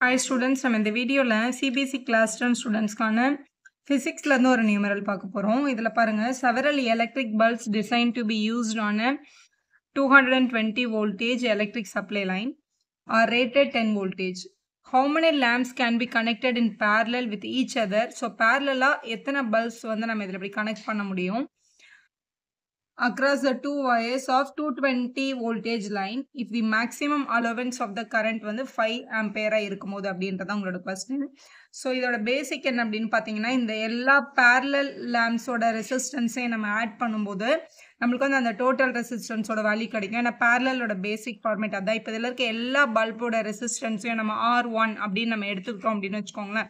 Hi students, நம்ம இந்த வீடியோல CBSE class 10 ஸ்டூடெண்ட்ஸ்க்கான physicsல இருந்து ஒரு நியூமரல் பார்க்க போறோம். இதுல பாருங்க several electric bulbs designed to be used on a 220 voltage electric supply line are rated 10 voltage. How many lamps can be connected in parallel with each other? So parallel எத்தனை bulbs வந்து நம்ம இதுல இப்படி connect பண்ண முடியும்? Across the two wires of 220 voltage line if the maximum allowance of the current வந்து 5 ampere இருக்கும்போது அப்படின்றத உங்களோட question. ஸோ இதோட பேசிக் என்ன அப்படின்னு பார்த்தீங்கன்னா இந்த எல்லா parallel lamps-ஓட ரெசிஸ்டன்ஸே நம்ம ஆட் பண்ணும்போது நம்மளுக்கு வந்து அந்த டோட்டல் ரெசிஸ்டன்ஸோட வேல்யூ கிடைக்கும். ஏன்னா parallel-ஓட பேசிக் ஃபார்மேட் அதான். இப்போ இதில் இருக்க எல்லா பல்போட ரெசிஸ்டன்ஸையும் நம்ம R1 அப்படின்னு நம்ம எடுத்துக்கிட்டோம் அப்படின்னு வச்சுக்கோங்களேன்.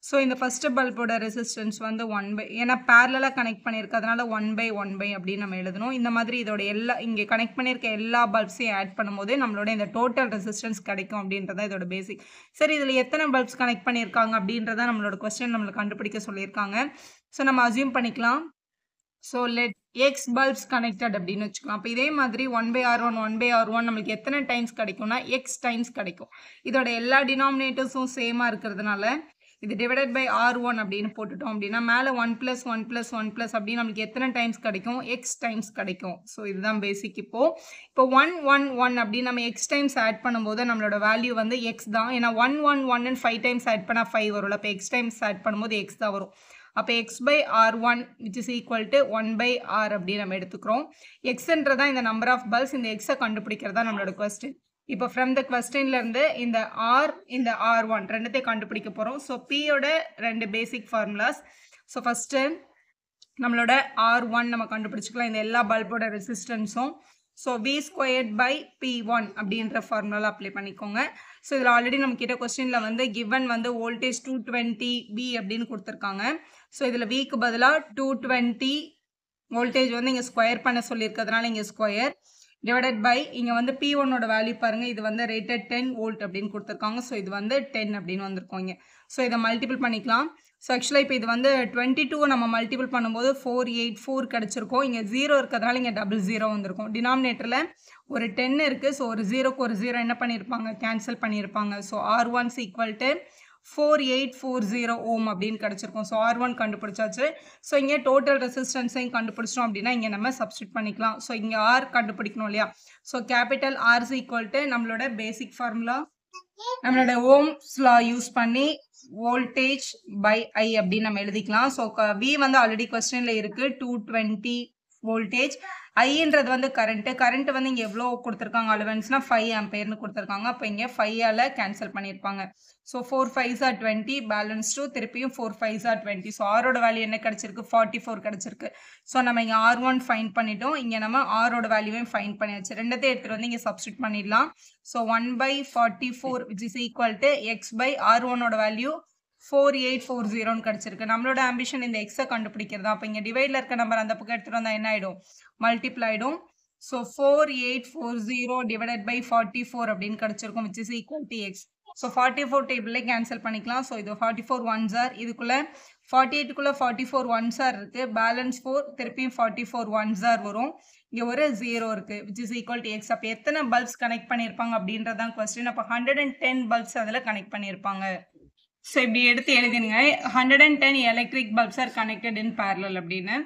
ஸோ இந்த ஃபஸ்ட்டு பல்போட ரெசிஸ்டன்ஸ் வந்து 1/, ஏன்னா பேரலாக கனெக்ட் பண்ணியிருக்கு, அதனால 1/1 அப்படின்னு நம்ம எழுதணும். இந்த மாதிரி இதோட எல்லா இங்கே கனெக்ட் பண்ணியிருக்க எல்லா பல்ப்ஸையும் ஆட் பண்ணும்போது நம்மளோட இந்த டோட்டல் ரெசிஸ்டன்ஸ் கிடைக்கும் அப்படின்றத இதோட பேசிக். சரி, இதில் எத்தனை பல்ப்ஸ் கனெக்ட் பண்ணியிருக்காங்க அப்படின்றத நம்மளோட கொஸ்டின் நம்மளுக்கு கண்டுபிடிக்க சொல்லியிருக்காங்க. ஸோ நம்ம அசியூம் பண்ணிக்கலாம். So let X bulbs connected அப்படின்னு வச்சுக்கலாம். அப்போ இதே மாதிரி 1/R1 1/R1 நம்மளுக்கு எத்தனை டைம்ஸ் கிடைக்கும்னா எக்ஸ் டைம்ஸ் கிடைக்கும். இதோட எல்லா டினாமினேட்டர்ஸும் சேமாக இருக்கிறதுனால இது டிவைடட் பை R1 அப்படின்னு போட்டுட்டோம் அப்படின்னா மேலே 1 + 1 + 1 + அப்படின்னு நம்மளுக்கு எத்தனை டைம்ஸ் கிடைக்கும்? எக்ஸ் டைம்ஸ் கிடைக்கும். ஸோ இதுதான் பேசிக். இப்போ 1 1 1 அப்படின்னு நம்ம எக்ஸ் டைம்ஸ் ஆட் பண்ணும்போது நம்மளோட வேல்யூ வந்து எக்ஸ் தான். ஏன்னா 1 1 1 5 டைம்ஸ் ஆட் பண்ணால் 5 வரும்ல. அப்போ எக்ஸ் டைம்ஸ் ஆட் பண்ணும்போது எக்ஸ் தான் வரும். அப்போ x/R1 which is equal to 1/R அப்படின்னு நம்ம எடுத்துக்கிறோம். எக்ஸ்ன்றதான் இந்த நம்பர் ஆஃப் பல்ஸ். இந்த எக்ஸை கண்டுபிடிக்கிறதா நம்மளோட கொஸ்டின். இப்போ ஃப்ரம் த கொஸ்டின்லேருந்து இந்த ஆர் இந்த R1 ரெண்டுத்தையும் கண்டுபிடிக்க போகிறோம். ஸோ பியோட ரெண்டு பேசிக் ஃபார்முலாஸ். ஸோ ஃபஸ்ட்டு நம்மளோட R1 நம்ம கண்டுபிடிச்சிக்கலாம் இந்த எல்லா பல்போட ரெசிஸ்டன்ஸும். ஸோ V²/P1 அப்படின்ற ஃபார்முலாவில் அப்ளை பண்ணிக்கோங்க. ஸோ இதில் ஆல்ரெடி நம்ம கிட்ட கொஸ்டினில் வந்து கிவன் வந்து வோல்டேஜ் 220 V அப்படின்னு கொடுத்துருக்காங்க. ஸோ இதில் விக்கு பதிலாக 220 வோல்டேஜ் வந்து இங்கே ஸ்கொயர் பண்ண சொல்லியிருக்கிறதுனால இங்கே ஸ்கொயர் டிவைடட் பை இங்கே வந்து P1ஓட வேல்யூ பாருங்கள், இது வந்து ரேட்டட் 10 வோல்ட் அப்படின்னு கொடுத்துருக்காங்க. ஸோ இது வந்து 10 அப்படின்னு வந்திருக்கோம் இங்கே. ஸோ இதை மல்டிபிள் பண்ணிக்கலாம். ஸோ ஆக்சுவலாக இப்போ இது வந்து 22 நம்ம மல்டிபிள் பண்ணும்போது 484 கிடச்சிருக்கோம். இங்கே 0 இருக்கிறதுனால இங்கே 00 வந்திருக்கும். டினாமினேட்டரில் ஒரு 10 இருக்குது. ஸோ ஒரு 0க்கு ஒரு 0 என்ன பண்ணியிருப்பாங்க? கேன்சல் பண்ணியிருப்பாங்க. ஸோ R1 = 4840 ஓம் அப்படின்னு கிடச்சிருக்கும். ஸோ R1 கண்டுபிடிச்சாச்சு. ஸோ இங்கே டோட்டல் ரெசிஸ்டன்ஸையும் கண்டுபிடிச்சிட்டோம் அப்படின்னா இங்கே நம்ம சப்ஸ்டியூட் பண்ணிக்கலாம். ஸோ இங்கே R கண்டுபிடிக்கணும் இல்லையா? ஸோ கேபிட்டல் R = நம்மளோட பேசிக் ஃபார்முலா நம்மளோட ஓம்ஸ் லா யூஸ் பண்ணி வோல்டேஜ் பை ஐ அப்படின்னு நம்ம எழுதிக்கலாம். ஸோ V வந்து ஆல்ரெடி கொஸ்டினில் இருக்குது 220 வோல்டேஜ். ஐன்றது வந்து கரண்ட் வந்து இங்கே எவ்வளோ கொடுத்துருக்காங்க அலவன்ஸ்னா 5 ஆம்பேர்னு கொடுத்துருக்காங்க. அப்போ இங்கே 5ஆல் கேன்சல் பண்ணியிருப்பாங்க. ஸோ 4 5s are 20 பேலன்ஸ் 2 திருப்பியும் 4 5s are 20. ஸோ ஆரோட வேல்யூ என்ன கிடச்சிருக்கு? 44 கிடச்சிருக்கு. ஸோ நம்ம இங்கே R1 ஃபைன் பண்ணிட்டோம். இங்கே நம்ம ஆரோட வேல்யூவையும் ஃபைன் பண்ணியாச்சு. ரெண்டத்தையும் எடுத்துகிட்டு வந்து இங்கே சப்ஸ்டியூட் பண்ணிடலாம். So 1/44 which is equal to x/R1ஓட வேல்யூ 4840 கிடச்சிருக்கு. நம்மளோட ஆம்பிஷன் இந்த எக்ஸை கண்டுபிடிக்கிறது தான். அப்போ இங்கே டிவைடில் இருக்க நம்பர் அந்த பக்கம் எடுத்துகிட்டு வந்தால் என்ன ஆகிடும்? மல்டிப்ளை ஆகிடும். ஸோ 4840 டிவைடட் பை 44 அப்படின்னு கிடச்சிருக்கும் which is equal to x. So 44 டேபிளில் கேன்சல் பண்ணிக்கலாம். ஸோ இது 44 1s are இதுக்குள்ளே 48க்குள்ளே 44 1s are இருக்குது. பேலன்ஸ் 4 திருப்பியும் 44 1s are வரும். இங்கே ஒரு 0 இருக்குது which is equal to x. அப்போ எத்தனை பல்ப்ஸ் கனெக்ட் பண்ணியிருப்பாங்க அப்படின்றதான் கொஸ்டின். அப்போ 110 பல்ப்ஸ் அதில் கனெக்ட் பண்ணியிருப்பாங்க. ஸோ இப்படி எடுத்து எழுதினுங்க 110 எலக்ட்ரிக் பல்ப்ஸ் ஆர் கனெக்டட் இன் பேரலல் அப்படின்னு.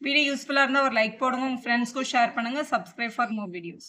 வீடியோ யூஸ்ஃபுல்லாக இருந்தால் ஒரு லைக் போடுங்க, உங்கள் ஃப்ரெண்ட்ஸ்க்கும் ஷேர் பண்ணுங்கள். Subscribe for more videos.